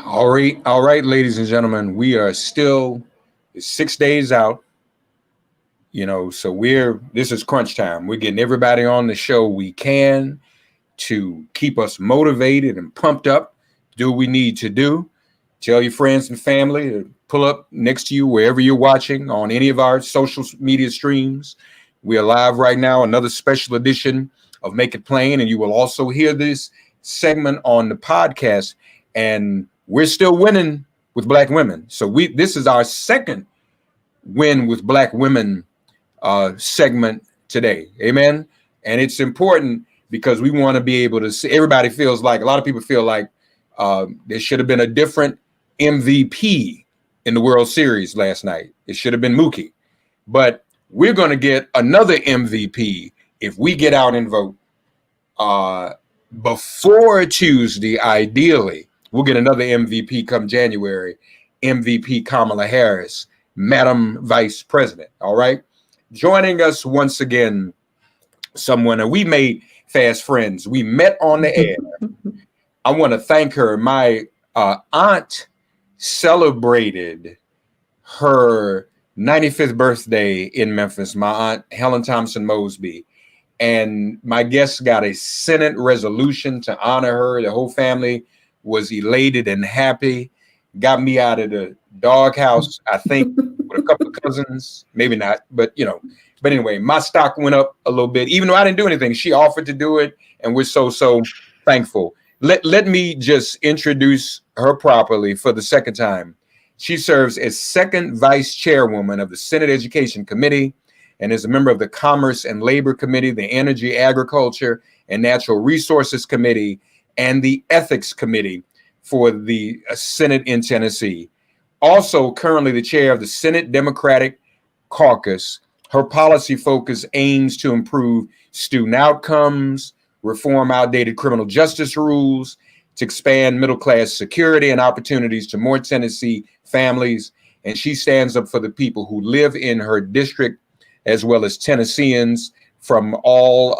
All right, ladies and gentlemen, we are still 6 days out. So this is crunch time. We're getting everybody on the show we can to keep us motivated and pumped up, do what we need to do. Tell your friends and family to pull up next to you wherever you're watching on any of our social media streams. We are live right now, another special edition of Make It Plain, and you will also hear this segment on the podcast. And we're still winning with Black women. So this is our second win with Black women segment today. Amen. And it's important because we want to be able to see. Everybody feels like, a lot of people feel like there should have been a different MVP in the World Series last night. It should have been Mookie. But we're going to get another MVP if we get out and vote before Tuesday. Ideally, we'll get another MVP come January. MVP Kamala Harris, Madam Vice President. All right. Joining us once again, someone, and we made fast friends. We met on the air. I want to thank her. My aunt celebrated her 95th birthday in Memphis, my aunt Helen Thompson Mosby. And my guests got a Senate resolution to honor her. The whole family was elated and happy. Got me out of the doghouse, I think, with a couple of cousins. Maybe not, but But anyway, my stock went up a little bit, even though I didn't do anything. She offered to do it, and we're so thankful. Let me just introduce her properly for the second time. She serves as second vice chairwoman of the Senate Education Committee and is a member of the Commerce and Labor Committee, the Energy, Agriculture, and Natural Resources Committee, and the Ethics Committee for the Senate in Tennessee. Also currently the chair of the Senate Democratic Caucus. Her policy focus aims to improve student outcomes, reform outdated criminal justice rules, to expand middle-class security and opportunities to more Tennessee families. And she stands up for the people who live in her district, as well as Tennesseans from all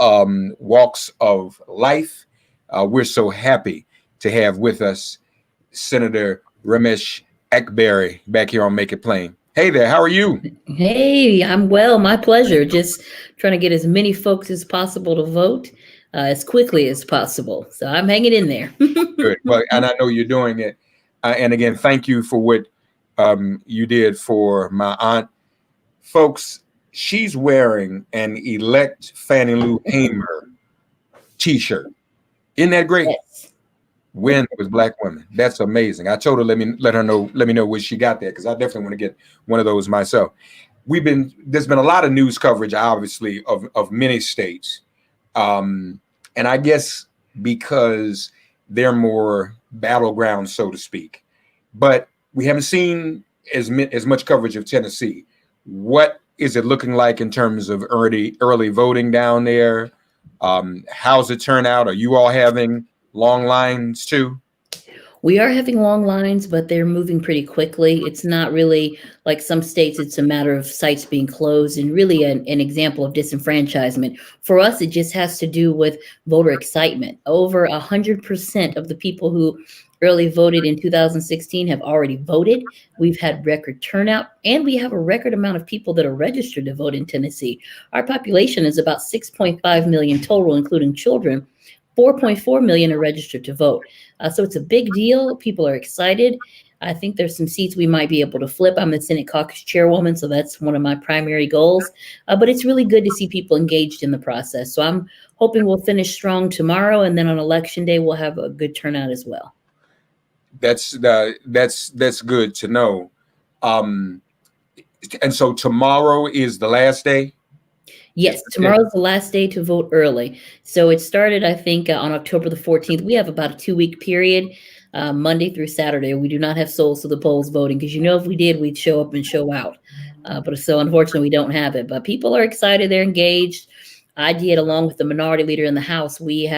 walks of life. We're so happy to have with us Senator Raumesh Akbari back here on Make It Plain. Hey there, how are you? Hey, I'm well. My pleasure. Just trying to get as many folks as possible to vote as quickly as possible. So I'm hanging in there. Good. Well, and I know you're doing it. And again, thank you for what you did for my aunt. Folks, she's wearing an Elect Fannie Lou Hamer t-shirt. Isn't that great? Yes. Win with Black women. That's amazing. I told her let me know where she got that, because I definitely want to get one of those myself. There's been a lot of news coverage, obviously, of many states. And I guess because they're more battleground, so to speak. But we haven't seen as much coverage of Tennessee. What is it looking like in terms of early voting down there? How's it turn out? Are you all having long lines too? We are having long lines, but they're moving pretty quickly. It's not really like some states. It's a matter of sites being closed and really an example of disenfranchisement. For us, it just has to do with voter excitement. Over 100% of the people who early voted in 2016 have already voted. We've had record turnout, and we have a record amount of people that are registered to vote in Tennessee. Our population is about 6.5 million total, including children. 4.4 million are registered to vote. So it's a big deal. People are excited. I think there's some seats we might be able to flip. I'm the Senate caucus chairwoman, so that's one of my primary goals. But it's really good to see people engaged in the process. So I'm hoping we'll finish strong tomorrow, and then on election day, we'll have a good turnout as well. That's good to know. And so tomorrow is the last day? Yes, tomorrow's the last day to vote early. So it started, I think, on October the 14th. We have about a 2-week period, Monday through Saturday. We do not have souls to the polls voting, because if we did, we'd show up and show out. But so unfortunately, we don't have it. But people are excited. They're engaged. I did, along with the minority leader in the House. We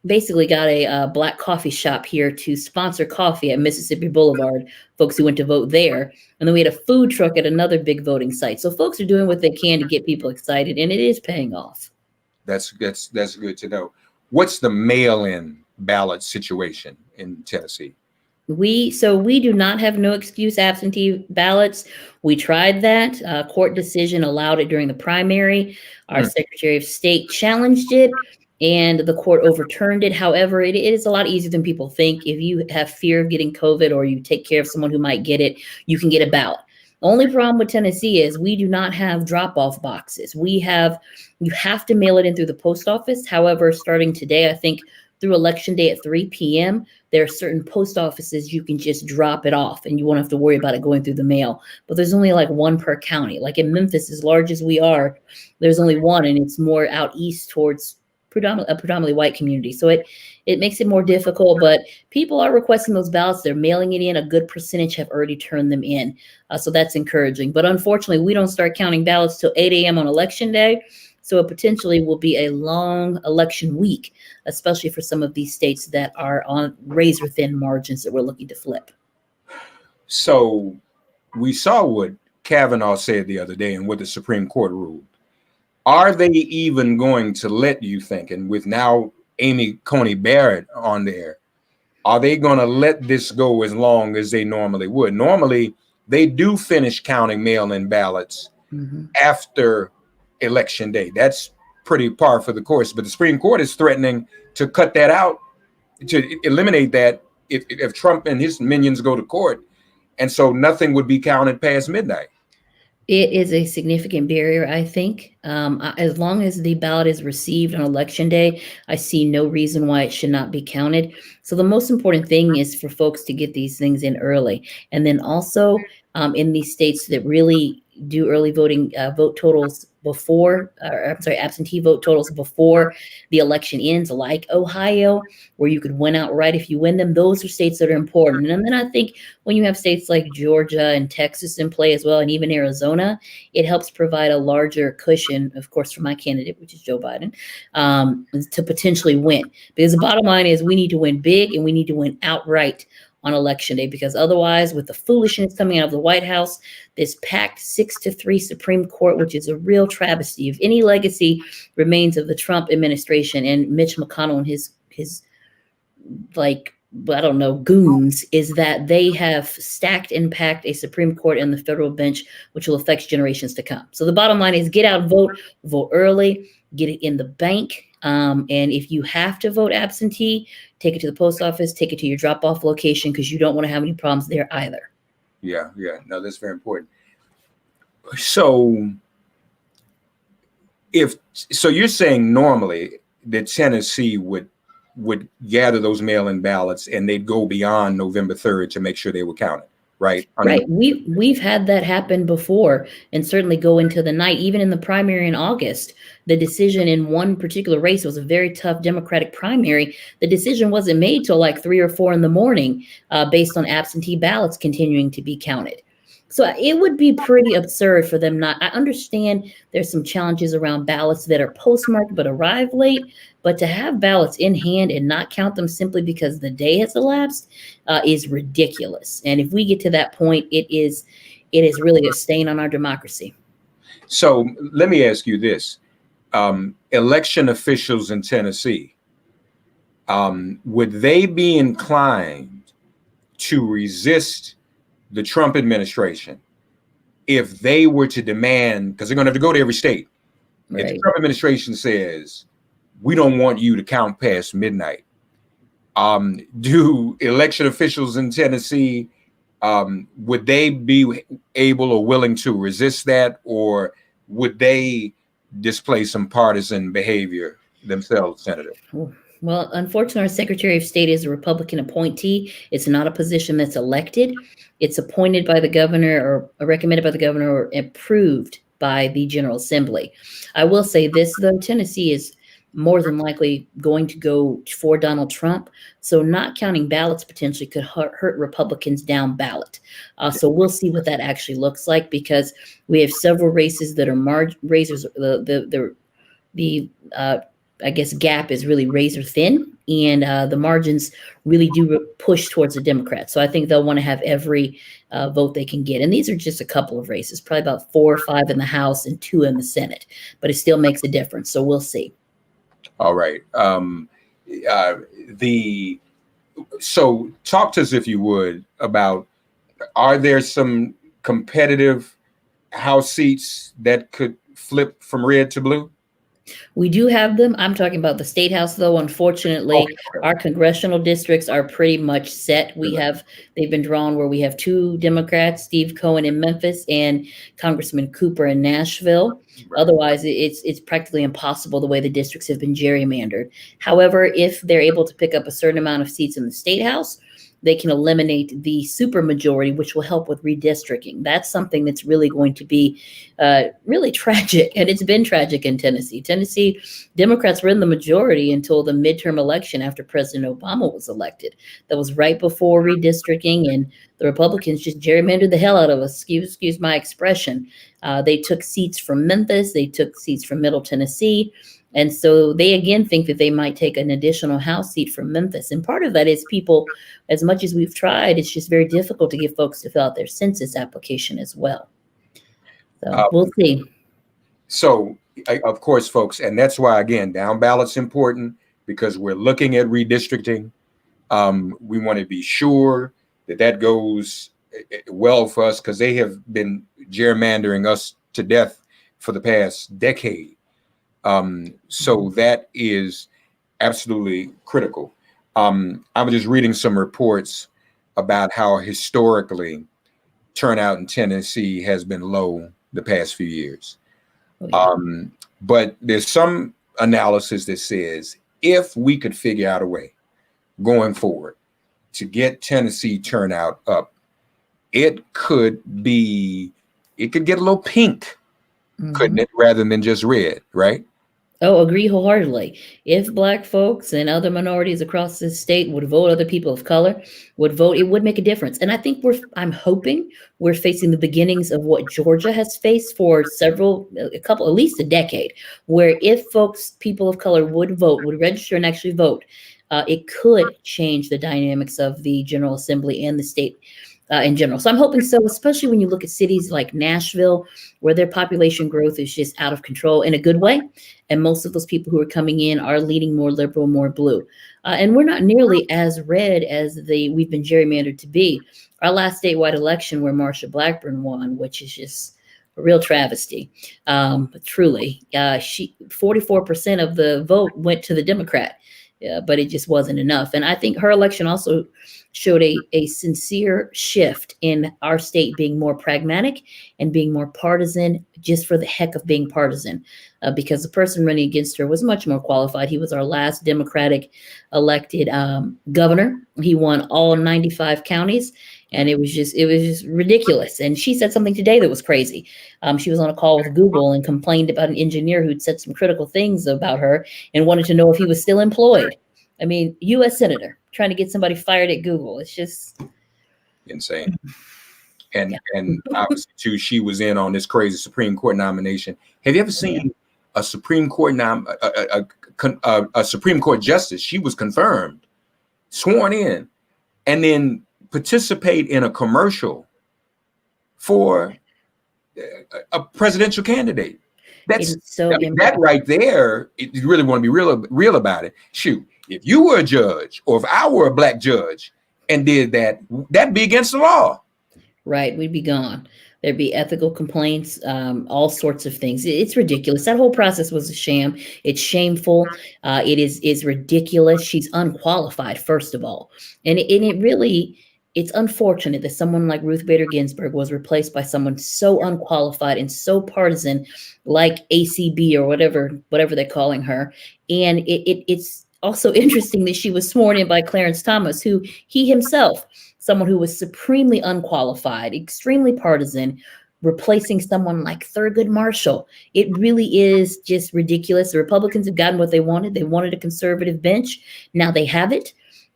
basically got a black coffee shop here to sponsor coffee at Mississippi Boulevard, folks who went to vote there. And then we had a food truck at another big voting site. So folks are doing what they can to get people excited, and it is paying off. That's good to know. What's the mail-in ballot situation in Tennessee? We do not have no excuse absentee ballots. We tried that. Court decision allowed it during the primary. Our Hmm. Secretary of State challenged it, and the court overturned it. However, it is a lot easier than people think. If you have fear of getting COVID or you take care of someone who might get it, you can get a ballot. The only problem with Tennessee is we do not have drop-off boxes. You have to mail it in through the post office. However, starting today, I think through election day at 3 p.m., there are certain post offices you can just drop it off and you won't have to worry about it going through the mail. But there's only like one per county. Like in Memphis, as large as we are, there's only one, and it's more out east towards a predominantly white community. So it makes it more difficult, but people are requesting those ballots. They're mailing it in. A good percentage have already turned them in. So that's encouraging. But unfortunately, we don't start counting ballots till 8 a.m. on election day. So it potentially will be a long election week, especially for some of these states that are on razor thin margins that we're looking to flip. So we saw what Kavanaugh said the other day and what the Supreme Court ruled. Are they even going to let you think, and with now Amy Coney Barrett on there, are they going to let this go as long as they normally would? Normally, they do finish counting mail-in ballots after election day. That's pretty par for the course. But the Supreme Court is threatening to cut that out, to eliminate that if Trump and his minions go to court. And so nothing would be counted past midnight. It is a significant barrier, I think. As long as the ballot is received on election day, I see no reason why it should not be counted. So the most important thing is for folks to get these things in early. And then also in these states that really do early voting vote totals before, absentee vote totals before the election ends, like Ohio, where you could win outright if you win them. Those are states that are important. And then I think when you have states like Georgia and Texas in play as well, and even Arizona, it helps provide a larger cushion, of course, for my candidate, which is Joe Biden, to potentially win. Because the bottom line is we need to win big and we need to win outright on election day, because otherwise, with the foolishness coming out of the White House, this packed 6-3 Supreme Court, which is a real travesty. If any legacy remains of the Trump administration and Mitch McConnell and his like, I don't know, goons, is that they have stacked and packed a Supreme Court and the federal bench, which will affect generations to come. So the bottom line is get out, vote early, get it in the bank. And if you have to vote absentee, take it to the post office, take it to your drop-off location, because you don't want to have any problems there either. Yeah. No, that's very important. So you're saying normally that Tennessee would gather those mail-in ballots and they'd go beyond November 3rd to make sure they were counted, right? Right. We've had that happen before, and certainly go into the night. Even in the primary in August, the decision in one particular race was a very tough Democratic primary. The decision wasn't made till like 3 or 4 in the morning, based on absentee ballots continuing to be counted. So it would be pretty absurd for them not. I understand there's some challenges around ballots that are postmarked but arrive late, but to have ballots in hand and not count them simply because the day has elapsed is ridiculous. And if we get to that point, it is really a stain on our democracy. So let me ask you this. Election officials in Tennessee, would they be inclined to resist the Trump administration if they were to demand, because they're going to have to go to every state. Right. If the Trump administration says, we don't want you to count past midnight, do election officials in Tennessee, would they be able or willing to resist that, or would they display some partisan behavior themselves, Senator? Well, unfortunately, our Secretary of State is a Republican appointee. It's not a position that's elected. It's appointed by the governor, or recommended by the governor, or approved by the General Assembly. I will say this, though, Tennessee is more than likely going to go for Donald Trump. So not counting ballots potentially could hurt Republicans down ballot. So we'll see what that actually looks like, because we have several races that are razors. The I guess gap is really razor thin, and the margins really do push towards the Democrats. So I think they'll want to have every vote they can get. And these are just a couple of races, probably about 4 or 5 in the House and 2 in the Senate, but it still makes a difference. So we'll see. All right. uh, the so talk to us, if you would, about, are there some competitive House seats that could flip from red to blue? We do have them. I'm talking about the state house, though. Unfortunately, Okay. our congressional districts are pretty much set. Okay. They've been drawn where we have two Democrats, Steve Cohen in Memphis and Congressman Cooper in Nashville. Right. Otherwise, it's practically impossible the way the districts have been gerrymandered. However, if they're able to pick up a certain amount of seats in the state house, they can eliminate the supermajority, which will help with redistricting. That's something that's really going to be really tragic, and it's been tragic in Tennessee. Tennessee Democrats were in the majority until the midterm election after President Obama was elected. That was right before redistricting, and the Republicans just gerrymandered the hell out of us. Excuse my expression. They took seats from Memphis, they took seats from Middle Tennessee. And so they again think that they might take an additional House seat from Memphis. And part of that is people, as much as we've tried, it's just very difficult to get folks to fill out their census application as well. So we'll see. So, of course, folks, and that's why, again, down ballot's important, because we're looking at redistricting. We want to be sure that that goes well for us, because they have been gerrymandering us to death for the past decade. So that is absolutely critical. I was just reading some reports about how historically turnout in Tennessee has been low the past few years. But there's some analysis that says if we could figure out a way going forward to get Tennessee turnout up, it could get a little pink, couldn't it, rather than just red, right? Oh, agree wholeheartedly. If Black folks and other minorities across this state would vote, other people of color would vote, it would make a difference. And I think I'm hoping we're facing the beginnings of what Georgia has faced for at least a decade, where if people of color would vote, would register and actually vote, it could change the dynamics of the General Assembly and the state in general. So I'm hoping so, especially when you look at cities like Nashville, where their population growth is just out of control in a good way. And most of those people who are coming in are leaning more liberal, more blue. And we're not nearly as red as we've been gerrymandered to be. Our last statewide election, where Marsha Blackburn won, which is just a real travesty, truly, 44% of the vote went to the Democrat. But it just wasn't enough. And I think her election also showed a sincere shift in our state being more pragmatic and being more partisan, just for the heck of being partisan, because the person running against her was much more qualified. He was our last Democratic elected governor. He won all 95 counties. And it was just ridiculous. And she said something today that was crazy. She was on a call with Google and complained about an engineer who'd said some critical things about her and wanted to know if he was still employed. I mean, U.S. Senator trying to get somebody fired at Google. It's just insane. And obviously, too, she was in on this crazy Supreme Court nomination. Have you ever seen a Supreme Court a Supreme Court justice? She was confirmed, sworn in, and then participate in a commercial for a presidential candidate. That's so that right there. You really want to be real about it. Shoot, if you were a judge, or if I were a Black judge and did that, that'd be against the law. Right, we'd be gone. There'd be ethical complaints, all sorts of things. It's ridiculous. That whole process was a sham. It's shameful. It is ridiculous. She's unqualified, first of all, and it really. It's unfortunate that someone like Ruth Bader Ginsburg was replaced by someone so unqualified and so partisan, like ACB or whatever they're calling her. And it's also interesting that she was sworn in by Clarence Thomas, who he himself, someone who was supremely unqualified, extremely partisan, replacing someone like Thurgood Marshall. It really is just ridiculous. The Republicans have gotten what they wanted. They wanted a conservative bench. Now they have it.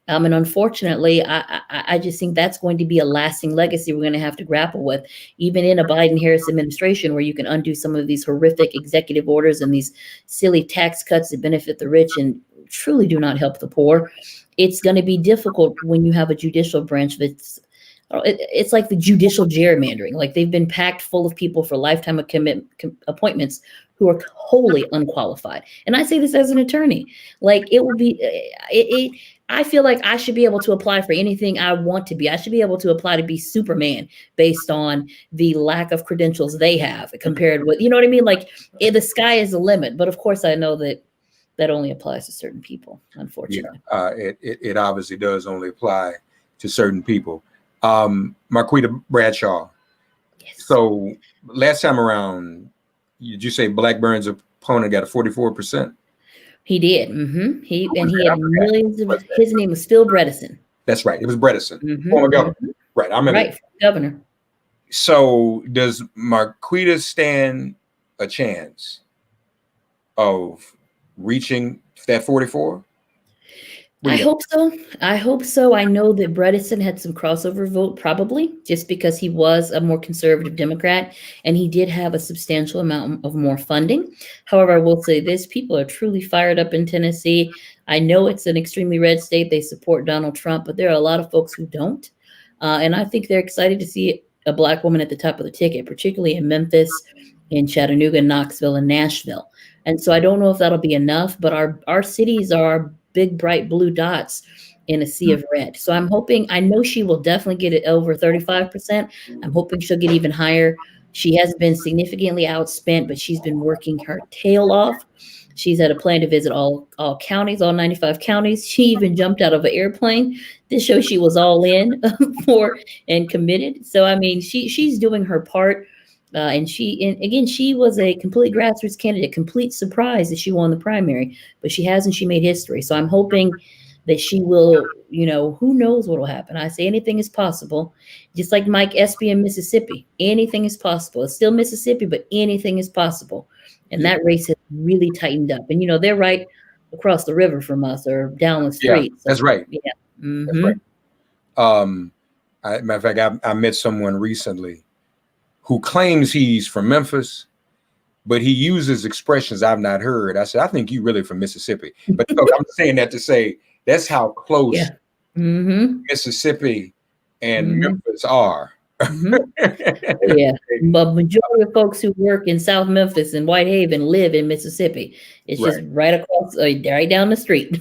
And unfortunately, I just think that's going to be a lasting legacy we're going to have to grapple with, even in a Biden-Harris administration, where you can undo some of these horrific executive orders and these silly tax cuts that benefit the rich and truly do not help the poor. It's going to be difficult when you have a judicial branch it's like the judicial gerrymandering. Like, they've been packed full of people for lifetime appointments who are wholly unqualified. And I say this as an attorney. Like it will be, I feel like I should be able to apply for anything I want to be. I should be able to apply to be Superman based on the lack of credentials they have compared with, you know what I mean? Like the sky is the limit. But of course, I know that that only applies to certain people, unfortunately. Yeah, it obviously does only apply to certain people. Marquita Bradshaw. Yes. So last time around, did you say Blackburn's opponent got a 44%? He did. He had millions of. His name was Phil Bredesen. That's right. It was Bredesen, former governor. Right. I remember. Right, governor. So does Marquita stand a chance of reaching that 44? I hope so. I hope so. I know that Bredesen had some crossover vote, probably just because he was a more conservative Democrat and he did have a substantial amount of more funding. However, I will say this, people are truly fired up in Tennessee. I know it's an extremely red state. They support Donald Trump, but there are a lot of folks who don't. And I think they're excited to see a Black woman at the top of the ticket, particularly in Memphis, in Chattanooga, Knoxville, and Nashville. And so I don't know if that'll be enough, but our cities are big, bright blue dots in a sea of red. So I'm hoping, I know she will definitely get it over 35%. I'm hoping she'll get even higher. She has been significantly outspent, but she's been working her tail off. She's had a plan to visit all counties, all 95 counties. She even jumped out of an airplane to show she was all in for and committed. So, I mean, she's doing her part. And again, she was a complete grassroots candidate, complete surprise that she won the primary, but she hasn't. She made history. So I'm hoping that she will, who knows what will happen. I say anything is possible, just like Mike Espy in Mississippi. Anything is possible. It's still Mississippi, but anything is possible. And that race has really tightened up. And, they're right across the river from us or down the street. Yeah, that's right. Yeah. Mm-hmm. That's right. Matter of fact, I met someone recently who claims he's from Memphis, but he uses expressions I've not heard. I said, I think you really from Mississippi. But I'm saying that to say that's how close Mississippi and Memphis are. Yeah, but majority of folks who work in South Memphis and Whitehaven live in Mississippi. It's just right across, right down the street.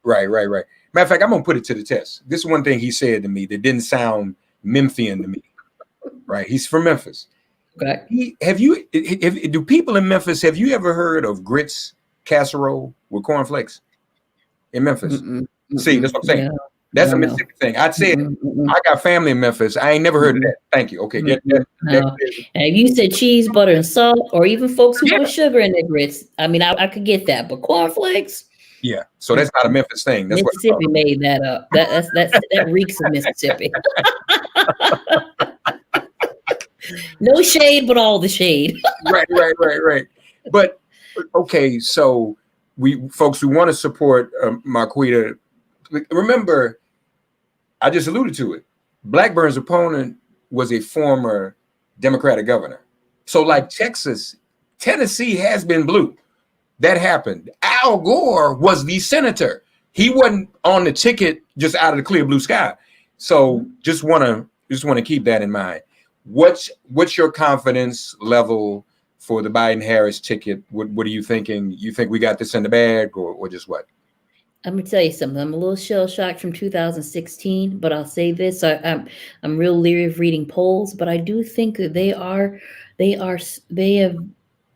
Right. Matter of fact, I'm going to put it to the test. This is one thing he said to me that didn't sound Memphian to me. Right, he's from Memphis. Okay. Do people in Memphis, have you ever heard of grits casserole with cornflakes in Memphis? See, that's what I'm saying. No, that's a Mississippi thing. I'd say I got family in Memphis. I ain't never heard of that. Thank you. Okay. No. And you said cheese, butter, and salt, or even folks who put sugar in their grits. I mean, I could get that, but cornflakes. Yeah. So that's not a Memphis thing. That's Mississippi made that up. That reeks of Mississippi. No shade, but all the shade. Right. But okay, so we want to support Marquita. Remember, I just alluded to it. Blackburn's opponent was a former Democratic governor. So like Texas, Tennessee has been blue. That happened. Al Gore was the senator. He wasn't on the ticket just out of the clear blue sky. So just want to keep that in mind. What's your confidence level for the Biden-Harris ticket? What are you thinking? You think we got this in the bag or just what? I'm gonna tell you something. I'm a little shell-shocked from 2016, but I'll say this: I'm real leery of reading polls, but I do think that they've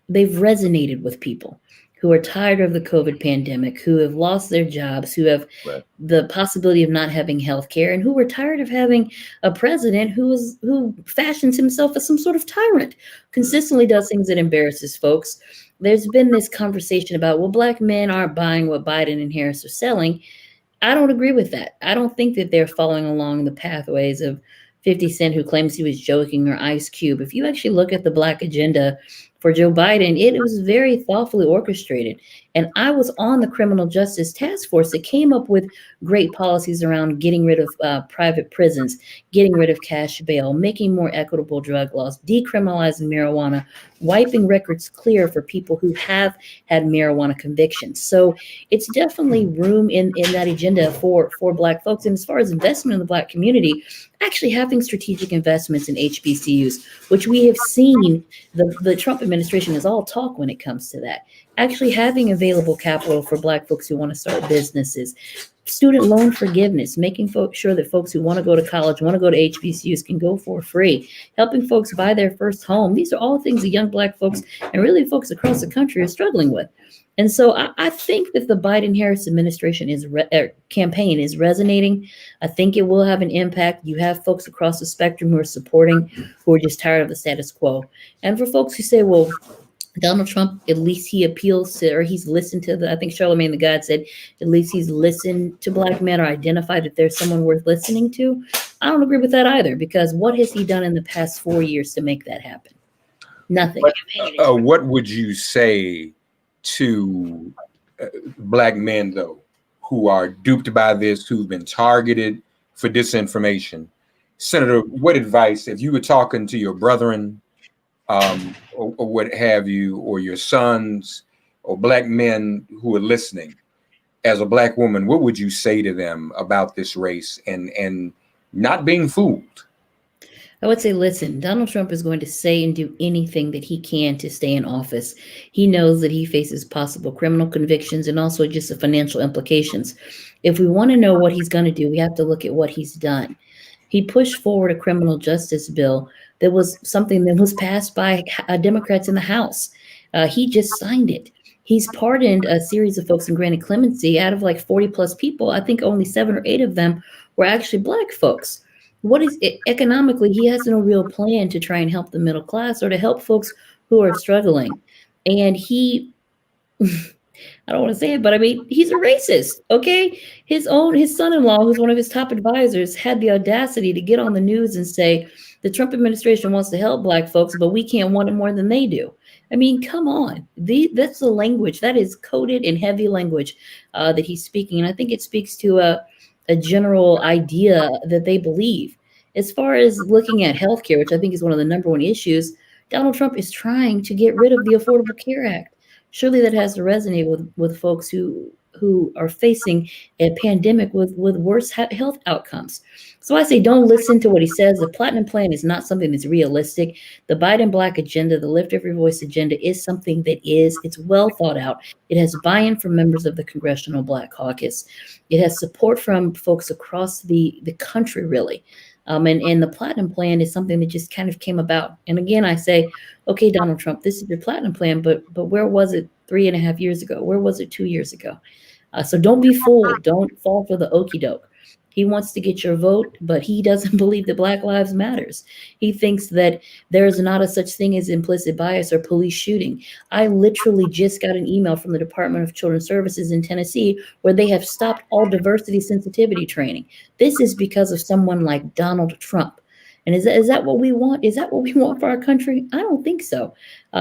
resonated with people who are tired of the COVID pandemic, who have lost their jobs, who have the possibility of not having health care, and who are tired of having a president who fashions himself as some sort of tyrant, consistently does things that embarrasses folks. There's been this conversation about, well, Black men aren't buying what Biden and Harris are selling. I don't agree with that. I don't think that they're following along the pathways of 50 Cent, who claims he was joking, or Ice Cube. If you actually look at the Black agenda for Joe Biden, it was very thoughtfully orchestrated. And I was on the criminal justice task force that came up with great policies around getting rid of private prisons, getting rid of cash bail, making more equitable drug laws, decriminalizing marijuana wiping records clear for people who have had marijuana convictions. So it's definitely room in that agenda for Black folks. And as far as investment in the Black community, actually having strategic investments in HBCUs, which we have seen the Trump administration is all talk when it comes to that. Actually having available capital for Black folks who want to start businesses, student loan forgiveness, making folks sure that folks who want to go to college, want to go to HBCUs can go for free, helping folks buy their first home. These are all things that young Black folks and really folks across the country are struggling with. And so I think that the Biden-Harris administration campaign is resonating. I think it will have an impact. You have folks across the spectrum who are supporting, who are just tired of the status quo. And for folks who say, well, Donald Trump, at least he appeals to, or he's listened to I think Charlemagne the God said, at least he's listened to Black men or identified that there's someone worth listening to. I don't agree with that either, because what has he done in the past 4 years to make that happen? Nothing. What would you say to Black men, though, who are duped by this, who've been targeted for disinformation? Senator, what advice, if you were talking to your brethren, or what have you, or your sons, or Black men who are listening, as a Black woman, what would you say to them about this race and not being fooled? I would say, listen, Donald Trump is going to say and do anything that he can to stay in office. He knows that he faces possible criminal convictions and also just the financial implications. If we want to know what he's going to do, we have to look at what he's done. He pushed forward a criminal justice bill that was something that was passed by Democrats in the House. He just signed it. He's pardoned a series of folks and granted clemency. Out of like 40 plus people, I think only 7 or 8 of them were actually Black folks. What is it? Economically, he has no real plan to try and help the middle class or to help folks who are struggling. And he, I don't want to say it, but I mean, he's a racist, okay? His son-in-law, who's one of his top advisors, had the audacity to get on the news and say, the Trump administration wants to help Black folks, but we can't want it more than they do. I mean, come on. That's the language. That is coded in heavy language that he's speaking. And I think it speaks to a general idea that they believe. As far as looking at healthcare, which I think is one of the number one issues, Donald Trump is trying to get rid of the Affordable Care Act. Surely that has to resonate with folks who are facing a pandemic with worse health outcomes. So I say, don't listen to what he says. The Platinum Plan is not something that's realistic. The Biden Black agenda, the Lift Every Voice agenda, is something it's well thought out. It has buy-in from members of the Congressional Black Caucus. It has support from folks across the country, really. And the Platinum Plan is something that just kind of came about. And again, I say, okay, Donald Trump, this is your Platinum Plan, but where was it 3.5 years ago? Where was it 2 years ago? So don't be fooled. Don't fall for the okie doke. He wants to get your vote, but he doesn't believe that Black lives matters. He thinks that there is not a such thing as implicit bias or police shooting. I literally just got an email from the Department of Children's Services in Tennessee where they have stopped all diversity sensitivity training. This is because of someone like Donald Trump. And is that what we want? Is that what we want for our country? I don't think so.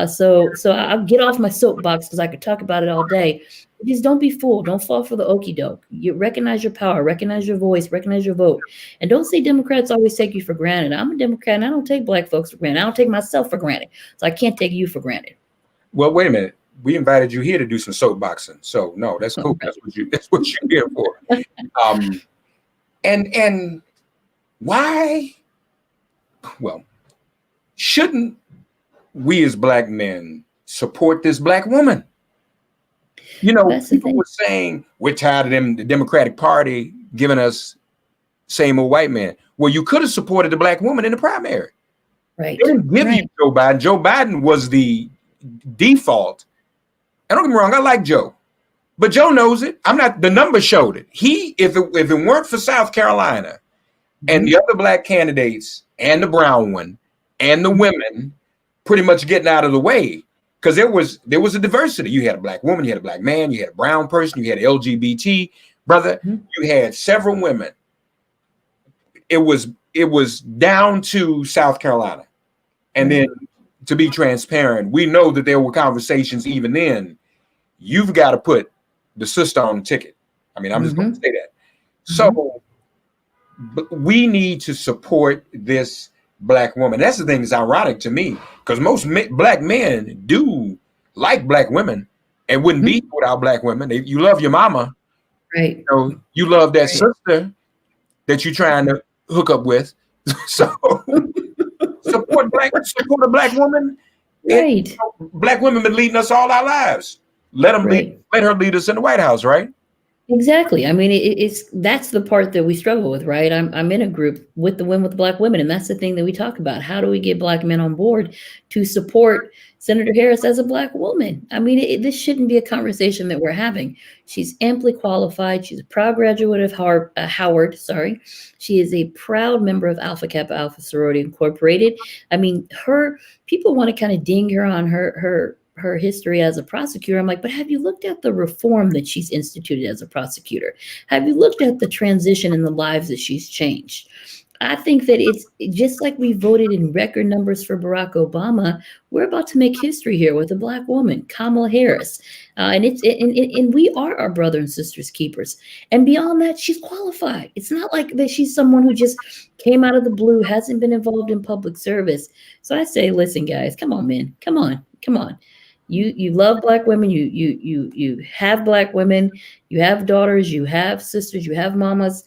So I'll get off my soapbox because I could talk about it all day. Just don't be fooled. Don't fall for the okie doke. You recognize your power, recognize your voice, recognize your vote. And don't say Democrats always take you for granted. I'm a Democrat and I don't take Black folks for granted. I don't take myself for granted. So I can't take you for granted. Well, wait a minute. We invited you here to do some soapboxing. So no, that's cool. Okay. That's what you're here for. And why? Well, shouldn't we as Black men support this Black woman? You know, people were saying we're tired of them, the Democratic Party giving us same old white man. Well, you could have supported the Black woman in the primary. Right. They didn't give you Joe Biden. Joe Biden was the default. And don't get me wrong, I like Joe, but Joe knows it. The numbers showed it. If it weren't for South Carolina and the other Black candidates and the brown one and the women pretty much getting out of the way, because there was a diversity. You had a Black woman, you had a Black man, you had a brown person, you had LGBT brother, you had several women. It was down to South Carolina. And then to be transparent, we know that there were conversations even then. You've got to put the sister on the ticket. I mean, I'm just going to say that. So we need to support this black woman. That's the thing that's ironic to me, because most black men do like black women and wouldn't be without black women. You love your mama, Right. you know, you love that Right. sister that you're trying to hook up with. So support a black woman. Right. Black women been leading us all our lives. Let them Right. let her lead us in the White House, right? Exactly. I mean, it's that's the part that we struggle with, right? I'm in a group with the women with black women, and that's the thing that we talk about. How do we get black men on board to support Senator Harris as a black woman? I mean, this shouldn't be a conversation that we're having. She's amply qualified. She's a proud graduate of Howard. Sorry, she is a proud member of Alpha Kappa Alpha Sorority Incorporated. I mean, her people want to kind of ding her on her history as a prosecutor. I'm like, but have you looked at the reform that she's instituted as a prosecutor? Have you looked at the transition in the lives that she's changed? I think that it's just like we voted in record numbers for Barack Obama. We're about to make history here with a black woman, Kamala Harris, and we are our brother and sisters keepers. And beyond that, she's qualified. It's not like that she's someone who just came out of the blue, hasn't been involved in public service. So I say, listen, guys, come on, man, come on. You love black women. You have black women. You have daughters. You have sisters. You have mamas.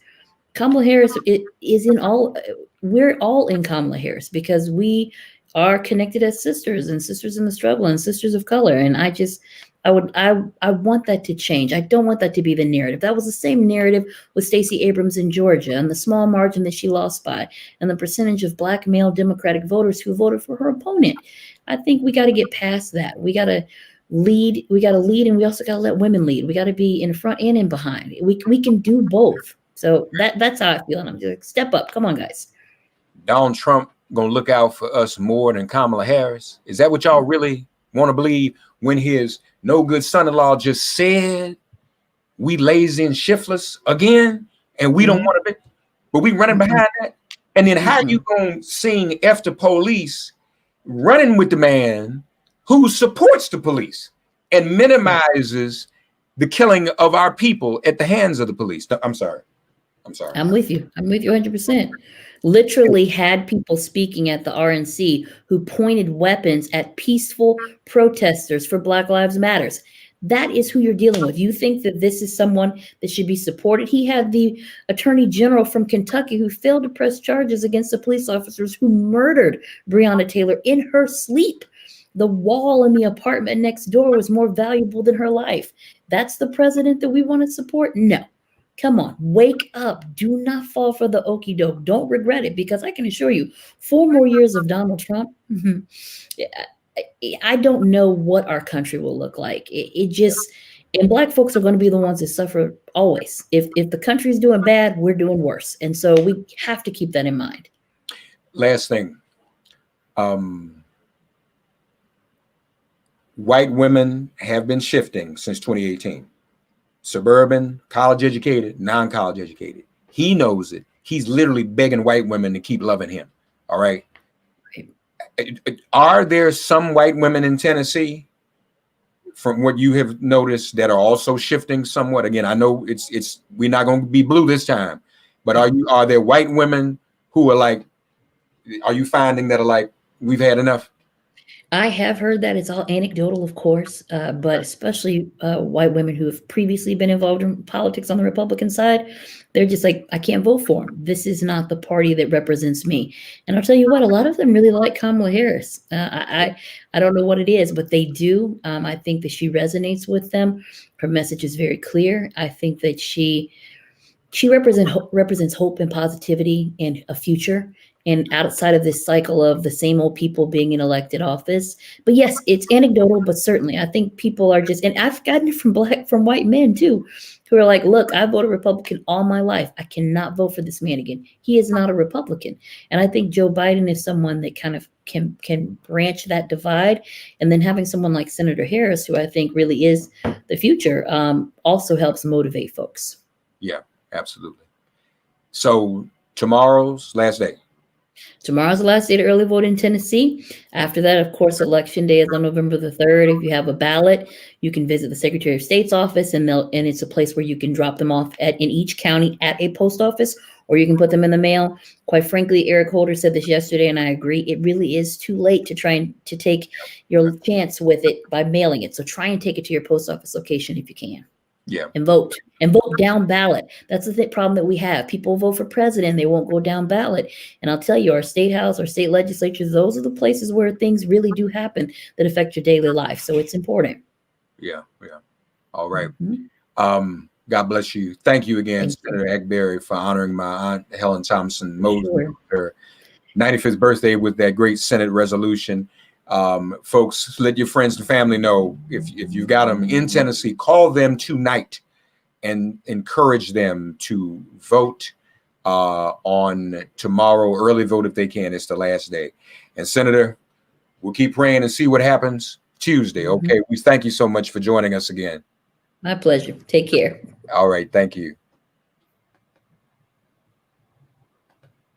Kamala Harris is in all. We're all in Kamala Harris because we are connected as sisters and sisters in the struggle and sisters of color. And I want that to change. I don't want that to be the narrative. That was the same narrative with Stacey Abrams in Georgia and the small margin that she lost by, and the percentage of black male Democratic voters who voted for her opponent. I think we got to get past that. We got to lead. We got to lead, and we also got to let women lead. We got to be in front and in behind. We can do both. So that's how I feel. And I'm just like, step up. Come on, guys. Donald Trump gonna look out for us more than Kamala Harris? Is that what y'all really want to believe when his no good son-in-law just said we lazy and shiftless again and we don't want to be, but we running behind that? And then how you gonna sing F the police running with the man who supports the police and minimizes the killing of our people at the hands of the police? I'm sorry. I'm with you 100%. Literally had people speaking at the RNC who pointed weapons at peaceful protesters for Black Lives Matters. That is who you're dealing with. You think that this is someone that should be supported? He had the attorney general from Kentucky who failed to press charges against the police officers who murdered Breonna Taylor in her sleep. The wall in the apartment next door was more valuable than her life. That's the president that we want to support? No. Come on, wake up. Do not fall for the okie doke. Don't regret it, because I can assure you, 4 more years of Donald Trump, I don't know what our country will look like. It just, and Black folks are going to be the ones that suffer always. If the country's doing bad, we're doing worse. And so we have to keep that in mind. Last thing. White women have been shifting since 2018. Suburban, college educated, non-college educated. He knows it. He's literally begging white women to keep loving him. All right. Are there some white women in Tennessee, from what you have noticed, that are also shifting somewhat? Again, I know it's we're not going to be blue this time, but are there white women who are like, are you finding that are like, we've had enough? I have heard that. It's all anecdotal, of course, but especially white women who have previously been involved in politics on the Republican side, they're just like, I can't vote for him. This is not the party that represents me. And I'll tell you what, a lot of them really like Kamala Harris. I don't know what it is, but they do. I think that she resonates with them. Her message is very clear. I think that she represents hope and positivity and a future, and outside of this cycle of the same old people being in elected office. But yes, it's anecdotal, but certainly I think people are just, and I've gotten it from white men too, who are like, look, I voted Republican all my life. I cannot vote for this man again. He is not a Republican. And I think Joe Biden is someone that kind of can branch that divide. And then having someone like Senator Harris, who I think really is the future, also helps motivate folks. Yeah, absolutely. So tomorrow's last day. Tomorrow's the last day to early vote in Tennessee. After that, of course, Election Day is on November the 3rd. If you have a ballot, you can visit the Secretary of State's office, and it's a place where you can drop them off in each county at a post office, or you can put them in the mail. Quite frankly, Eric Holder said this yesterday, and I agree. It really is too late to try to take your chance with it by mailing it. So try and take it to your post office location if you can. Yeah. And vote down ballot. That's the problem that we have. People vote for president, they won't go down ballot. And I'll tell you, our state house, our state legislatures, those are the places where things really do happen that affect your daily life. So it's important. Yeah. Yeah. All right. Mm-hmm. God bless you. Thank you again, Thank Senator Akbari, for honoring my aunt Helen Thompson Mosley, Sure. her 95th birthday with that great Senate resolution. Folks, let your friends and family know if you've got them in Tennessee, call them tonight and encourage them to vote on tomorrow. Early vote if they can. It's the last day. And Senator, we'll keep praying and see what happens Tuesday. Okay. We thank you so much for joining us again. My pleasure. Take care. All right. Thank you.